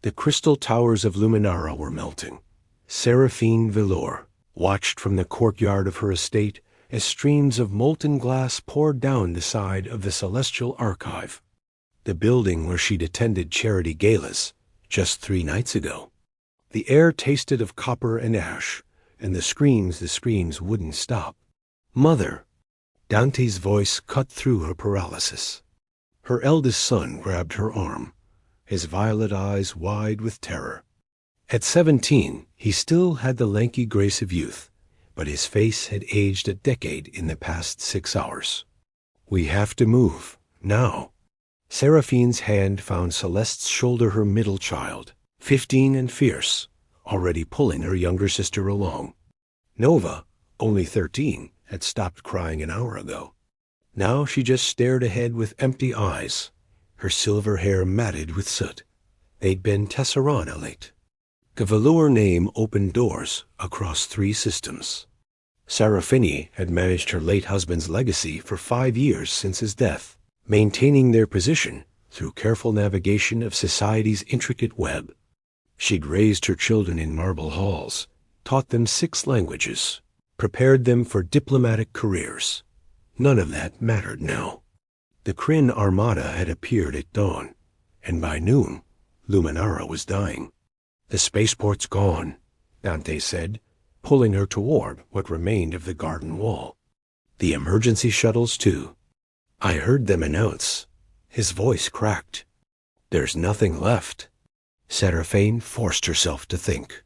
The crystal towers of Luminara were melting. Seraphine Velour watched from the courtyard of her estate as streams of molten glass poured down the side of the Celestial Archive, the building where she'd attended charity galas just 3 nights ago. The air tasted of copper and ash, and the screams wouldn't stop. "Mother!" Dante's voice cut through her paralysis. Her eldest son grabbed her arm, his violet eyes wide with terror. At 17, he still had the lanky grace of youth, but his face had aged a decade in the past 6 hours. "We have to move, now." Seraphine's hand found Celeste's shoulder, her middle child, 15 and fierce, already pulling her younger sister along. Nova, only 13, had stopped crying an hour ago. Now she just stared ahead with empty eyes, her silver hair matted with soot. They'd been Tesserana-late. The velour name opened doors across 3 systems. Seraphine had managed her late husband's legacy for 5 years since his death, maintaining their position through careful navigation of society's intricate web. She'd raised her children in marble halls, taught them 6 languages, prepared them for diplomatic careers. None of that mattered now. The Kryn Armada had appeared at dawn, and by noon, Luminara was dying. "The spaceport's gone," Dante said, pulling her toward what remained of the garden wall. "The emergency shuttles, too. I heard them announce." His voice cracked. "There's nothing left." Seraphine forced herself to think.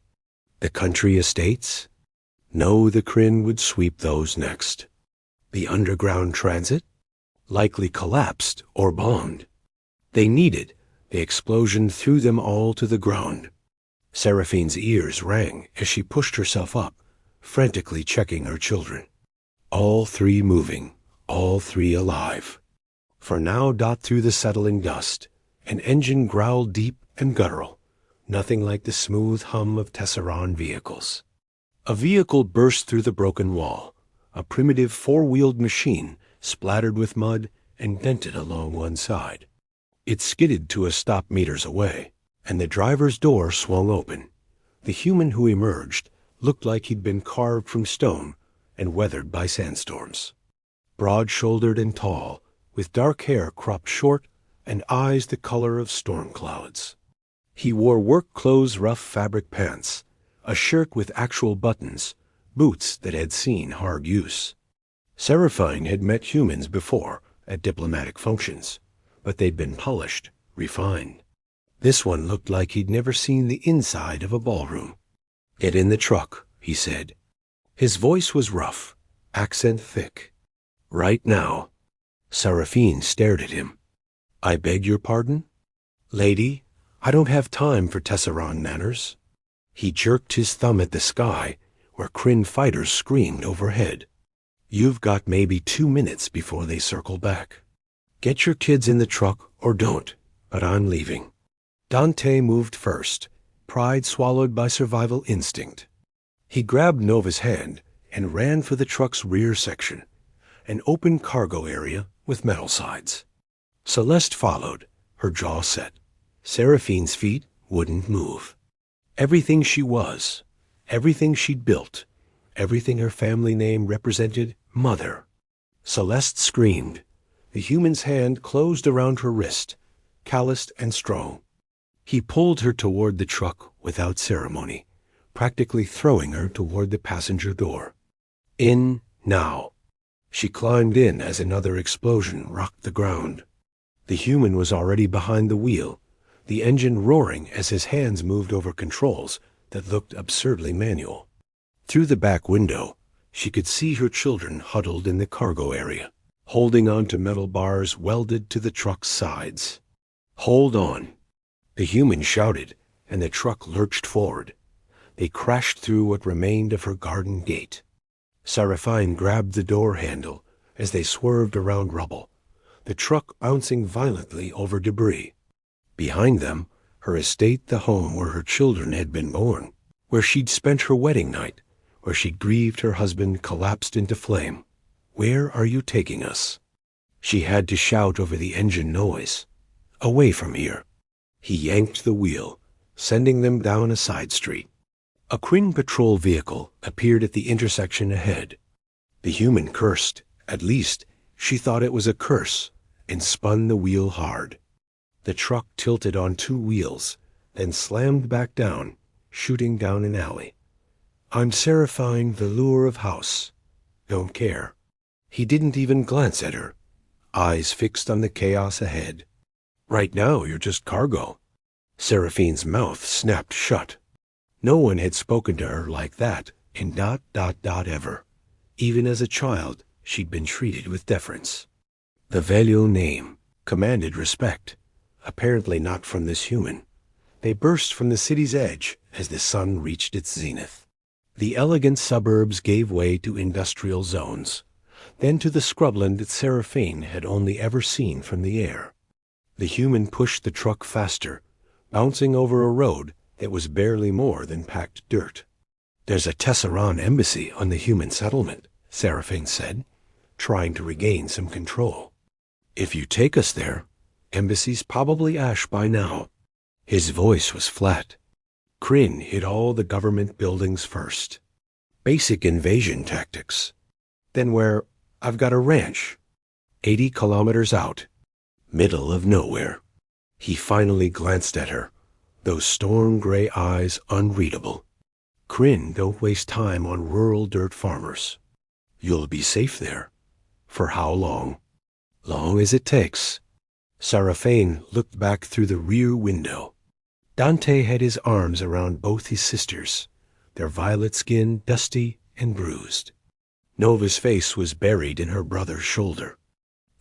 The country estates? No, the Kryn would sweep those next. The underground transit? Likely collapsed or bombed. They needed. The explosion threw them all to the ground. Seraphine's ears rang as she pushed herself up, frantically checking her children. All 3 moving, all 3 alive. For now, dot through the settling dust, an engine growled deep and guttural, nothing like the smooth hum of Tesseran vehicles. A vehicle burst through the broken wall, a primitive 4-wheeled machine splattered with mud and dented along one side. It skidded to a stop meters away, and the driver's door swung open. The human who emerged looked like he'd been carved from stone and weathered by sandstorms. Broad-shouldered and tall, with dark hair cropped short and eyes the color of storm clouds. He wore work clothes, rough fabric pants, a shirt with actual buttons, boots that had seen hard use. Seraphine had met humans before at diplomatic functions, but they'd been polished, refined. This one looked like he'd never seen the inside of a ballroom. "Get in the truck," he said. His voice was rough, accent thick. "Right now." Seraphine stared at him. "I beg your pardon?" "Lady, I don't have time for Tesseran manners." He jerked his thumb at the sky, where Kryn fighters screamed overhead. "You've got maybe 2 minutes before they circle back. Get your kids in the truck or don't, but I'm leaving." Dante moved first, pride swallowed by survival instinct. He grabbed Nova's hand and ran for the truck's rear section, an open cargo area with metal sides. Celeste followed, her jaw set. Seraphine's feet wouldn't move. Everything she was, everything she'd built, everything her family name represented, Mother. Celeste screamed. The human's hand closed around her wrist, calloused and strong. He pulled her toward the truck without ceremony, practically throwing her toward the passenger door. "In, now." She climbed in as another explosion rocked the ground. The human was already behind the wheel, the engine roaring as his hands moved over controls that looked absurdly manual. Through the back window, she could see her children huddled in the cargo area, holding on to metal bars welded to the truck's sides. "Hold on." The human shouted, and the truck lurched forward. They crashed through what remained of her garden gate. Seraphine grabbed the door handle as they swerved around rubble, the truck bouncing violently over debris. Behind them, her estate, the home where her children had been born, where she'd spent her wedding night, where she'd grieved her husband collapsed into flame. "Where are you taking us?" She had to shout over the engine noise. "Away from here." He yanked the wheel, sending them down a side street. A Kryn patrol vehicle appeared at the intersection ahead. The human cursed, at least she thought it was a curse, and spun the wheel hard. The truck tilted on two wheels, then slammed back down, shooting down an alley. "I'm Seraphine Velour of House. Don't care." He didn't even glance at her, eyes fixed on the chaos ahead. "Right now you're just cargo." Seraphine's mouth snapped shut. No one had spoken to her like that in ... ever. Even as a child, she'd been treated with deference. The Velio name commanded respect, apparently not from this human. They burst from the city's edge as the sun reached its zenith. The elegant suburbs gave way to industrial zones, then to the scrubland that Seraphine had only ever seen from the air. The human pushed the truck faster, bouncing over a road that was barely more than packed dirt. "There's a Tesseran embassy on the human settlement," Seraphine said, trying to regain some control. "If you take us there, embassy's probably ash by now." His voice was flat. Kryn hit all the government buildings first. Basic invasion tactics. Then I've got a ranch, 80 kilometers out, middle of nowhere. He finally glanced at her, those storm-gray eyes unreadable. "Kryn don't waste time on rural dirt farmers. You'll be safe there. For how long?" "Long as it takes." Seraphine looked back through the rear window. Dante had his arms around both his sisters, their violet skin dusty and bruised. Nova's face was buried in her brother's shoulder.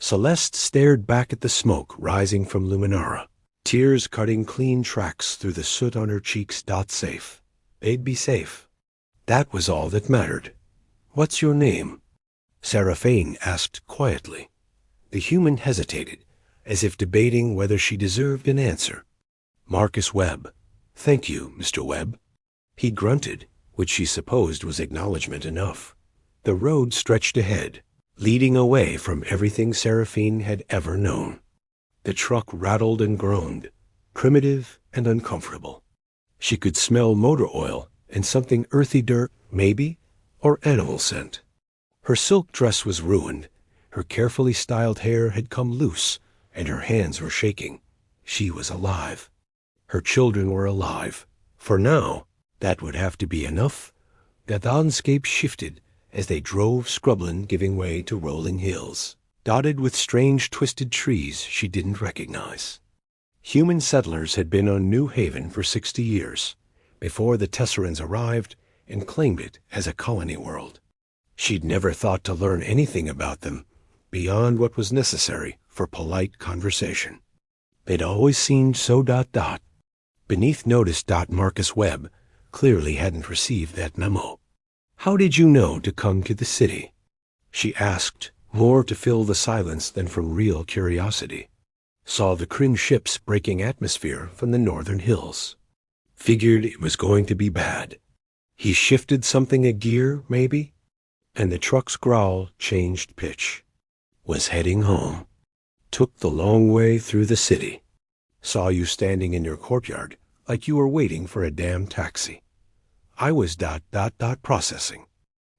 Celeste stared back at the smoke rising from Luminara, tears cutting clean tracks through the soot on her cheeks. Safe. They'd be safe. That was all that mattered. "What's your name?" Seraphine asked quietly. The human hesitated, as if debating whether she deserved an answer. "Marcus Webb. Thank you, Mr. Webb." He grunted, which she supposed was acknowledgment enough. The road stretched ahead, leading away from everything Seraphine had ever known. The truck rattled and groaned, primitive and uncomfortable. She could smell motor oil and something earthy dirt, maybe, or animal scent. Her silk dress was ruined, her carefully styled hair had come loose, and her hands were shaking. She was alive. Her children were alive. For now, that would have to be enough. The landscape shifted as they drove scrubland, giving way to rolling hills, dotted with strange twisted trees she didn't recognize. Human settlers had been on New Haven for 60 years, before the Tesserans arrived and claimed it as a colony world. She'd never thought to learn anything about them beyond what was necessary for polite conversation. They'd always seemed so ... Beneath noticed Marcus Webb clearly hadn't received that memo. "How did you know to come to the city?" she asked, more to fill the silence than from real curiosity. "Saw the Kryn ships breaking atmosphere from the northern hills. Figured it was going to be bad. He shifted something a gear, maybe?" And the truck's growl changed pitch. "Was heading home. Took the long way through the city. Saw you standing in your courtyard like you were waiting for a damn taxi. I was ... processing.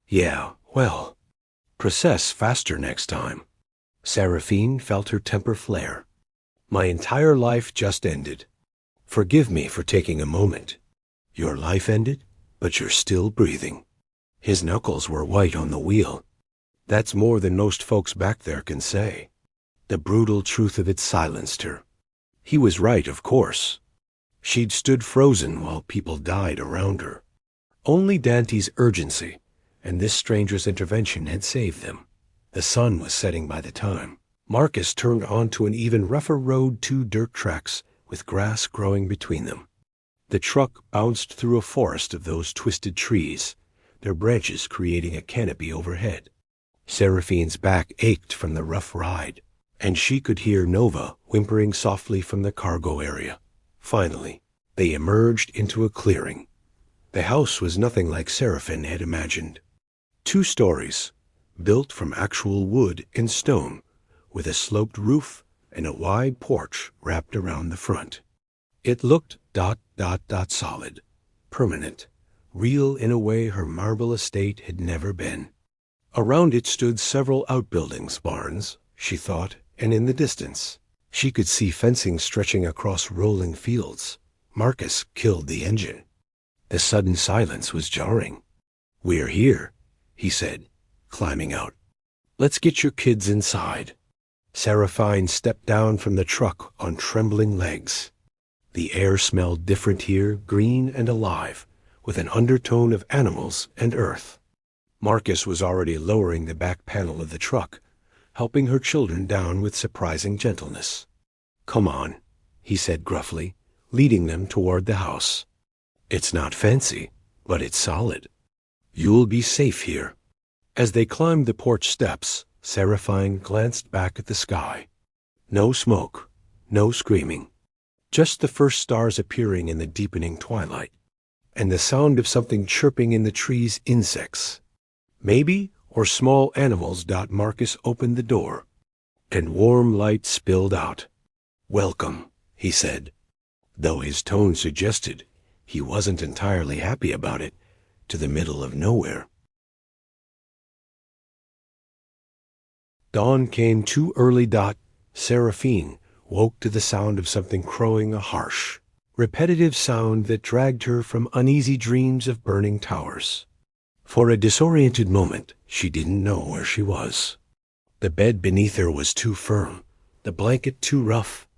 Yeah, well, process faster next time." Seraphine felt her temper flare. "My entire life just ended. Forgive me for taking a moment. Your life ended, but you're still breathing." His knuckles were white on the wheel. That's more than most folks back there can say. The brutal truth of it silenced her. He was right, of course. She'd stood frozen while people died around her. Only Dante's urgency and this stranger's intervention had saved them. The sun was setting by the time. Marcus turned onto an even rougher road, 2 dirt tracks with grass growing between them. The truck bounced through a forest of those twisted trees, their branches creating a canopy overhead. Seraphine's back ached from the rough ride, and she could hear Nova whimpering softly from the cargo area. Finally, they emerged into a clearing. The house was nothing like Seraphine had imagined. 2 stories, built from actual wood and stone, with a sloped roof and a wide porch wrapped around the front. It looked ... Solid, permanent, real in a way her marble estate had never been. Around it stood several outbuildings, barns, she thought, and in the distance she could see fencing stretching across rolling fields. Marcus killed the engine. The sudden silence was jarring. "We're here," he said, climbing out. "Let's get your kids inside." Seraphine stepped down from the truck on trembling legs. The air smelled different here, green and alive, with an undertone of animals and earth. Marcus was already lowering the back panel of the truck, helping her children down with surprising gentleness. "Come on," he said gruffly, leading them toward the house. "It's not fancy, but it's solid. You'll be safe here." As they climbed the porch steps, Seraphine glanced back at the sky. No smoke, no screaming, just the first stars appearing in the deepening twilight, and the sound of something chirping in the trees, insects. Maybe, or small animals. Marcus opened the door, and warm light spilled out. "Welcome," he said, though his tone suggested he wasn't entirely happy about it, to the middle of nowhere. Dawn came too early. Seraphine woke to the sound of something crowing, a harsh, repetitive sound that dragged her from uneasy dreams of burning towers. For a disoriented moment, she didn't know where she was. The bed beneath her was too firm, the blanket too rough,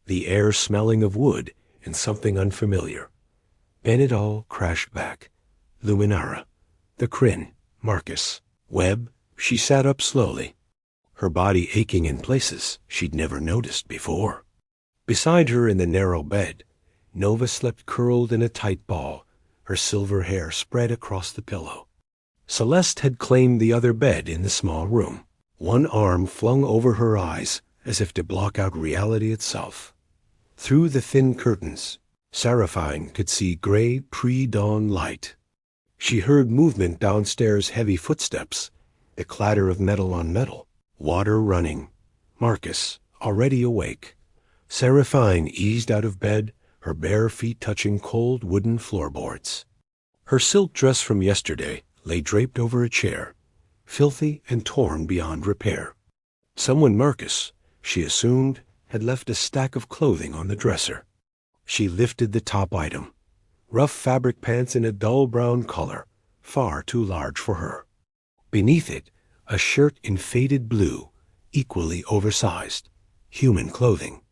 the air smelling of wood and something unfamiliar. Then it all crashed back. Luminara, the Kryn, Marcus, Webb. She sat up slowly, her body aching in places she'd never noticed before. Beside her in the narrow bed, Nova slept curled in a tight ball, her silver hair spread across the pillow. Celeste had claimed the other bed in the small room, one arm flung over her eyes as if to block out reality itself. Through the thin curtains, Seraphine could see gray pre-dawn light. She heard movement downstairs, heavy footsteps, the clatter of metal on metal, water running. Marcus, already awake. Seraphine eased out of bed, her bare feet touching cold wooden floorboards. Her silk dress from yesterday lay draped over a chair, filthy and torn beyond repair. Someone Marcus, she assumed, had left a stack of clothing on the dresser. She lifted the top item, rough fabric pants in a dull brown color, far too large for her. Beneath it, a shirt in faded blue, equally oversized. Human clothing.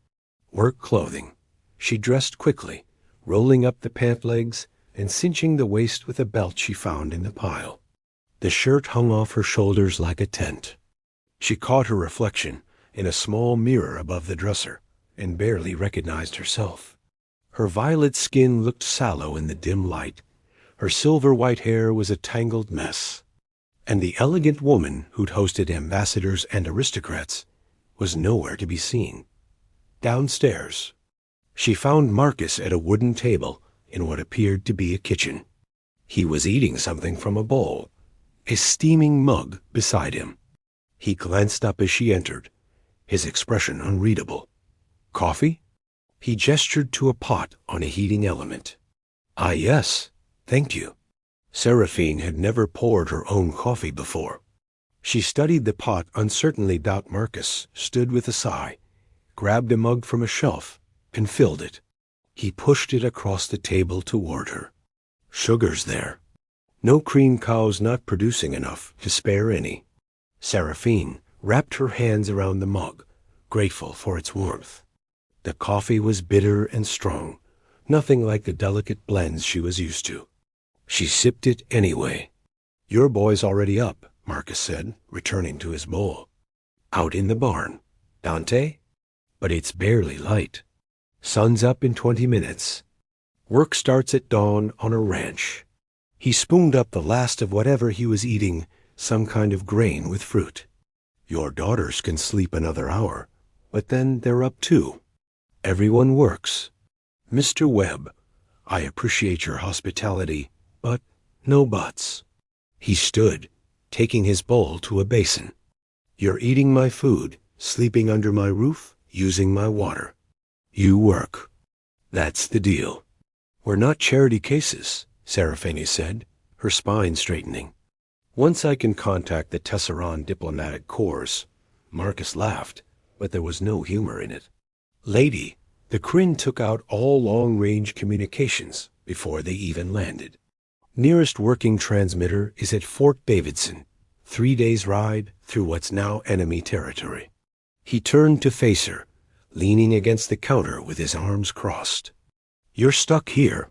Work clothing. She dressed quickly, rolling up the pant legs and cinching the waist with a belt she found in the pile. The shirt hung off her shoulders like a tent. She caught her reflection in a small mirror above the dresser and barely recognized herself. Her violet skin looked sallow in the dim light. Her silver white hair was a tangled mess. And the elegant woman who'd hosted ambassadors and aristocrats was nowhere to be seen. Downstairs, she found Marcus at a wooden table in what appeared to be a kitchen. He was eating something from a bowl, a steaming mug beside him. He glanced up as she entered, his expression unreadable. "Coffee?" He gestured to a pot on a heating element. "Ah, yes, thank you." Seraphine had never poured her own coffee before. She studied the pot uncertainly. Marcus stood with a sigh, grabbed a mug from a shelf, and filled it. He pushed it across the table toward her. "Sugar's there. No cream cow's not producing enough to spare any." Seraphine wrapped her hands around the mug, grateful for its warmth. The coffee was bitter and strong, nothing like the delicate blends she was used to. She sipped it anyway. "Your boy's already up," Marcus said, returning to his bowl. "Out in the barn. Dante? But it's barely light. Sun's up in 20 minutes. Work starts at dawn on a ranch." He spooned up the last of whatever he was eating, some kind of grain with fruit. "Your daughters can sleep another hour, but then they're up too. Everyone works. Mr. Webb, I appreciate your hospitality, but no buts." He stood, taking his bowl to a basin. "You're eating my food, sleeping under my roof, using my water. You work. That's the deal." We're not charity cases, Serafini said, her spine straightening. Once I can contact the Tesseran diplomatic corps. Marcus laughed, but there was no humor in it. Lady, the Kryn took out all long-range communications before they even landed. Nearest working transmitter is at Fort Davidson, 3 days' ride through what's now enemy territory. He turned to face her, leaning against the counter with his arms crossed. You're stuck here.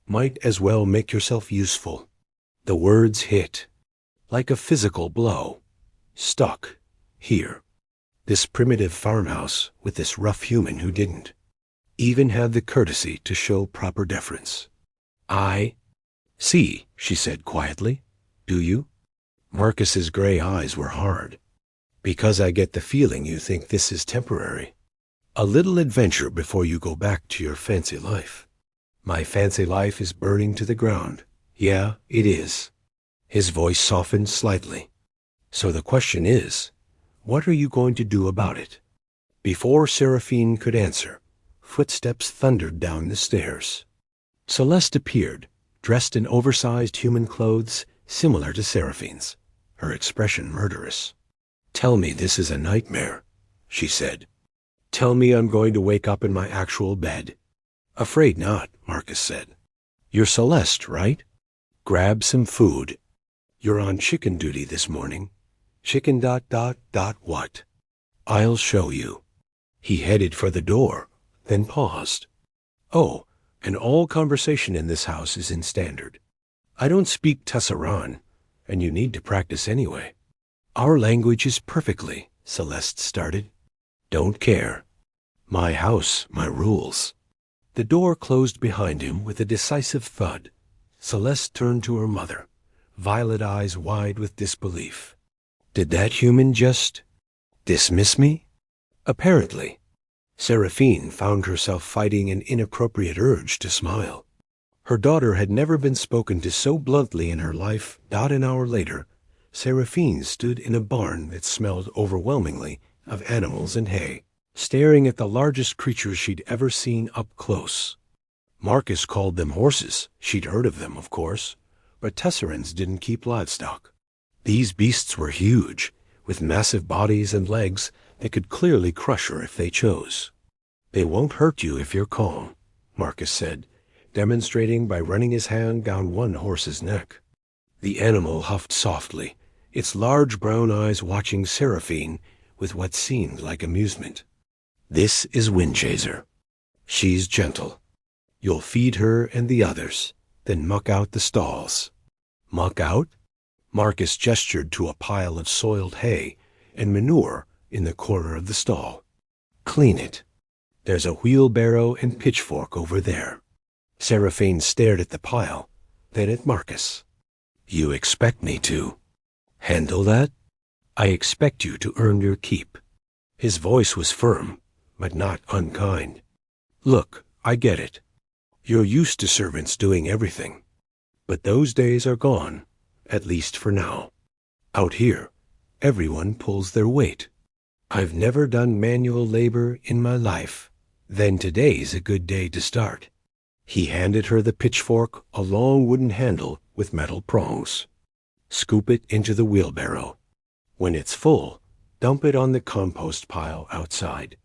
Might as well make yourself useful. The words hit, like a physical blow. Stuck here. This primitive farmhouse with this rough human who didn't even have the courtesy to show proper deference. I see, she said quietly. Do you? Marcus's gray eyes were hard. Because I get the feeling you think this is temporary. A little adventure before you go back to your fancy life. My fancy life is burning to the ground. Yeah, it is. His voice softened slightly. So the question is, what are you going to do about it? Before Seraphine could answer, footsteps thundered down the stairs. Celeste appeared, dressed in oversized human clothes similar to Seraphine's, her expression murderous. Tell me this is a nightmare, she said. Tell me I'm going to wake up in my actual bed. Afraid not, Marcus said. You're Celeste, right? Grab some food. You're on chicken duty this morning. Chicken ... what? I'll show you. He headed for the door, then paused. Oh, and all conversation in this house is in standard. I don't speak Tesseran, and you need to practice anyway. Our language is perfectly, Celeste started. Don't care. My house, my rules. The door closed behind him with a decisive thud. Celeste turned to her mother, violet eyes wide with disbelief. Did that human just dismiss me? Apparently. Seraphine found herself fighting an inappropriate urge to smile. Her daughter had never been spoken to so bluntly in her life. An hour later, Seraphine stood in a barn that smelled overwhelmingly of animals and hay, staring at the largest creatures she'd ever seen up close. Marcus called them horses. She'd heard of them, of course, but Tesserans didn't keep livestock. These beasts were huge, with massive bodies and legs that could clearly crush her if they chose. They won't hurt you if you're calm, Marcus said, demonstrating by running his hand down one horse's neck. The animal huffed softly, its large brown eyes watching Seraphine with what seemed like amusement. This is Windchaser. She's gentle. You'll feed her and the others, then muck out the stalls. Muck out? Marcus gestured to a pile of soiled hay and manure in the corner of the stall. Clean it. There's a wheelbarrow and pitchfork over there. Seraphine stared at the pile, then at Marcus. You expect me to handle that? I expect you to earn your keep. His voice was firm, but not unkind. Look, I get it. You're used to servants doing everything. But those days are gone, at least for now. Out here, everyone pulls their weight. I've never done manual labor in my life. Then today's a good day to start. He handed her the pitchfork, a long wooden handle with metal prongs. Scoop it into the wheelbarrow. When it's full, dump it on the compost pile outside.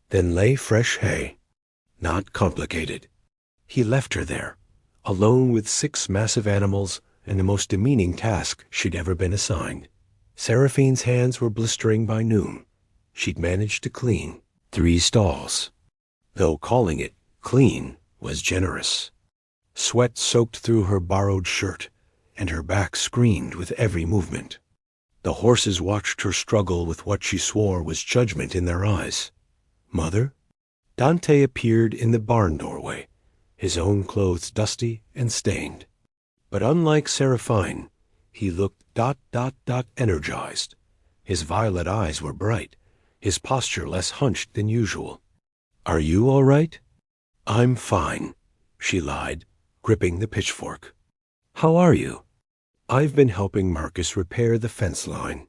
Then lay fresh hay. Not complicated. He left her there, alone with 6 massive animals and the most demeaning task she'd ever been assigned. Seraphine's hands were blistering by noon. She'd managed to clean 3 stalls, though calling it clean was generous. Sweat soaked through her borrowed shirt, and her back screamed with every movement. The horses watched her struggle with what she swore was judgment in their eyes. Mother? Dante appeared in the barn doorway, his own clothes dusty and stained. But unlike Seraphine, he looked ... energized. His violet eyes were bright, his posture less hunched than usual. Are you all right? I'm fine, she lied, gripping the pitchfork. How are you? I've been helping Marcus repair the fence line.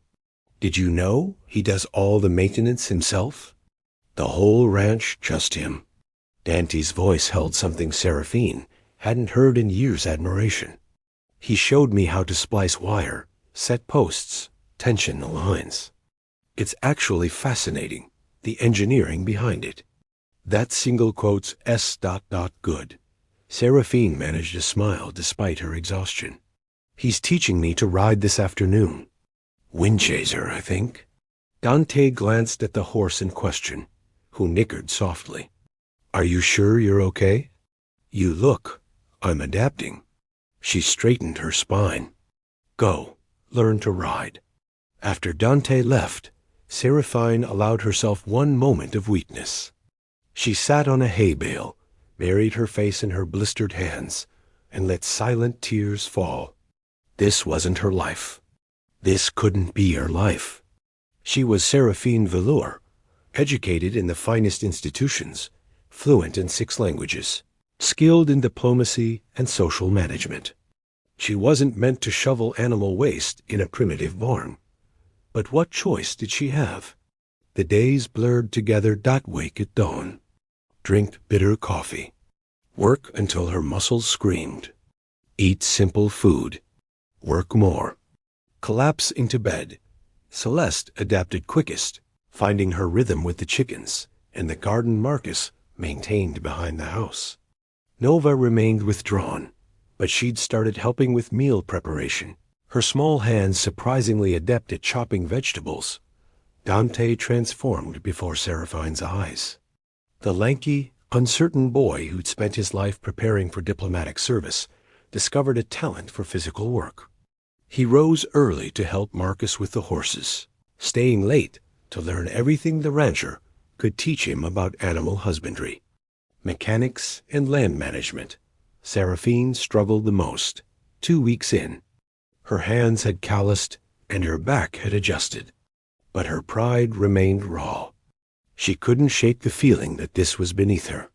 Did you know he does all the maintenance himself? The whole ranch, just him. Dante's voice held something Seraphine Hadn't heard in years admiration. He showed me how to splice wire, set posts, tension the lines. It's actually fascinating, the engineering behind it. That single quote's S. Good. Seraphine managed to smile despite her exhaustion. He's teaching me to ride this afternoon. Windchaser, I think. Dante glanced at the horse in question, who nickered softly. Are you sure you're okay? You look. I'm adapting. She straightened her spine. Go, learn to ride. After Dante left, Seraphine allowed herself one moment of weakness. She sat on a hay bale, buried her face in her blistered hands, and let silent tears fall. This wasn't her life. This couldn't be her life. She was Seraphine Velour, educated in the finest institutions, fluent in 6 languages, skilled in diplomacy and social management. She wasn't meant to shovel animal waste in a primitive barn. But what choice did she have? The days blurred together. Wake at dawn. Drink bitter coffee. Work until her muscles screamed. Eat simple food. Work more. Collapse into bed. Celeste adapted quickest, finding her rhythm with the chickens and the garden Marcus maintained behind the house. Nova remained withdrawn, but she'd started helping with meal preparation, her small hands surprisingly adept at chopping vegetables. Dante transformed before Seraphine's eyes. The lanky, uncertain boy who'd spent his life preparing for diplomatic service discovered a talent for physical work. He rose early to help Marcus with the horses, staying late to learn everything the rancher could teach him about animal husbandry. Mechanics and land management. Seraphine struggled the most, 2 weeks in. Her hands had calloused and her back had adjusted. But her pride remained raw. She couldn't shake the feeling that this was beneath her,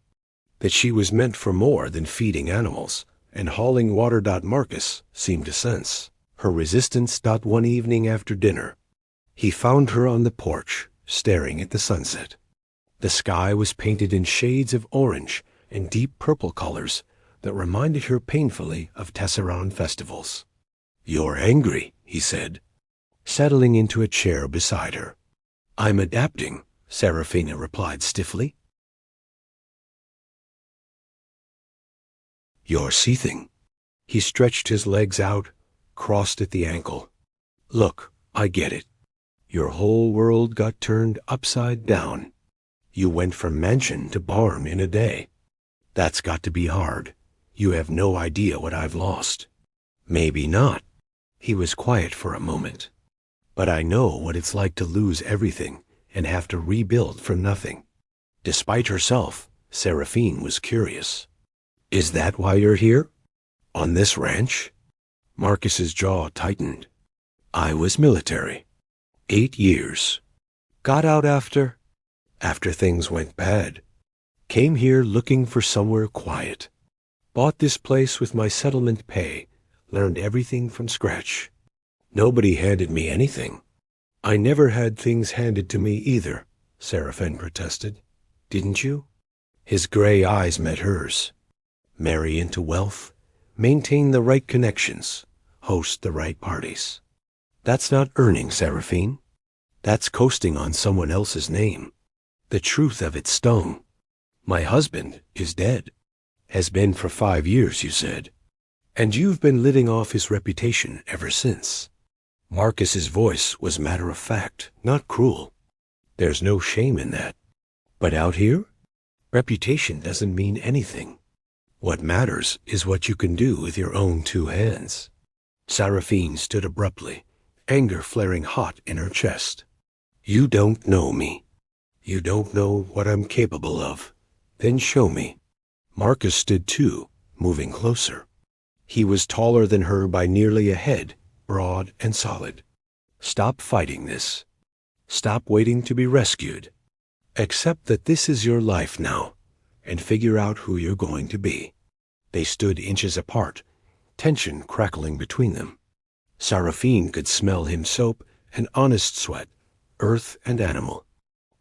that she was meant for more than feeding animals and hauling water. Marcus seemed to sense her resistance. One evening after dinner, he found her on the porch, staring at the sunset. The sky was painted in shades of orange and deep purple colors that reminded her painfully of Tesseran festivals. You're angry, he said, settling into a chair beside her. I'm adapting, Seraphina replied stiffly. You're seething. He stretched his legs out, crossed at the ankle. Look, I get it. Your whole world got turned upside down. You went from mansion to barn in a day. That's got to be hard. You have no idea what I've lost. Maybe not. He was quiet for a moment. But I know what it's like to lose everything and have to rebuild from nothing. Despite herself, Seraphine was curious. Is that why you're here? On this ranch? Marcus's jaw tightened. I was military. 8 years. Got out after things went bad. Came here looking for somewhere quiet. Bought this place with my settlement pay. Learned everything from scratch. Nobody handed me anything. I never had things handed to me either, Seraphine protested. Didn't you? His gray eyes met hers. Marry into wealth, maintain the right connections, host the right parties. That's not earning, Seraphine. That's coasting on someone else's name. The truth of it stung. My husband is dead. Has been for 5 years, you said. And you've been living off his reputation ever since. Marcus's voice was matter-of-fact, not cruel. There's no shame in that. But out here, reputation doesn't mean anything. What matters is what you can do with your own 2 hands. Seraphine stood abruptly, anger flaring hot in her chest. You don't know me. You don't know what I'm capable of. Then show me. Marcus stood too, moving closer. He was taller than her by nearly a head, broad and solid. Stop fighting this. Stop waiting to be rescued. Accept that this is your life now, and figure out who you're going to be. They stood inches apart, tension crackling between them. Seraphine could smell him soap and honest sweat, earth and animal.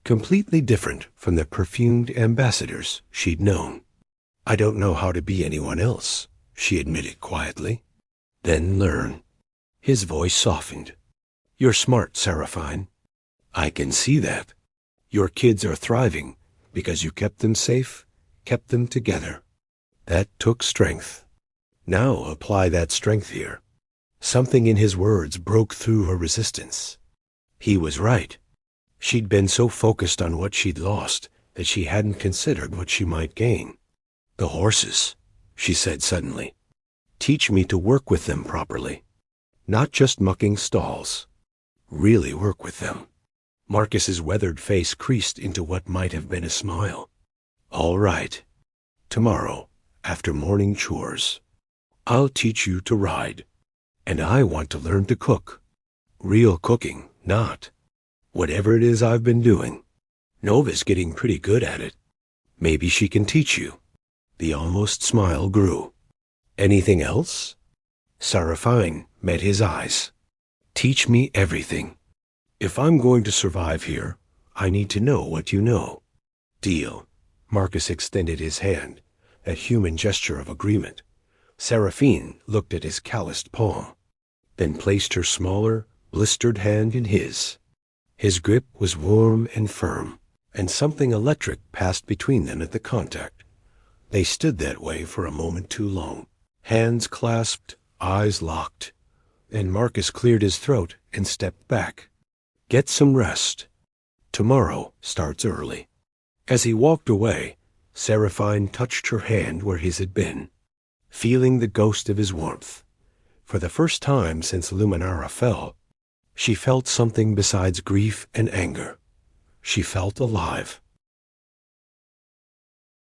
Completely different from the perfumed ambassadors she'd known. I don't know how to be anyone else, she admitted quietly. Then learn. His voice softened. You're smart, Seraphine. I can see that. Your kids are thriving because you kept them safe, kept them together. That took strength. Now apply that strength here. Something in his words broke through her resistance. He was right. She'd been so focused on what she'd lost that she hadn't considered what she might gain. The horses, she said suddenly. Teach me to work with them properly. Not just mucking stalls. Really work with them. Marcus's weathered face creased into what might have been a smile. All right. Tomorrow, after morning chores, I'll teach you to ride. And I want to learn to cook. Real cooking, not whatever it is I've been doing. Nova's getting pretty good at it. Maybe she can teach you. The almost smile grew. Anything else? Seraphine met his eyes. Teach me everything. If I'm going to survive here, I need to know what you know. Deal. Marcus extended his hand, that human gesture of agreement. Seraphine looked at his calloused palm, then placed her smaller, blistered hand in his. His grip was warm and firm, and something electric passed between them at the contact. They stood that way for a moment too long, hands clasped, eyes locked. Then Marcus cleared his throat and stepped back. Get some rest. Tomorrow starts early. As he walked away, Seraphine touched her hand where his had been, feeling the ghost of his warmth. For the first time since Luminara fell, she felt something besides grief and anger. She felt alive.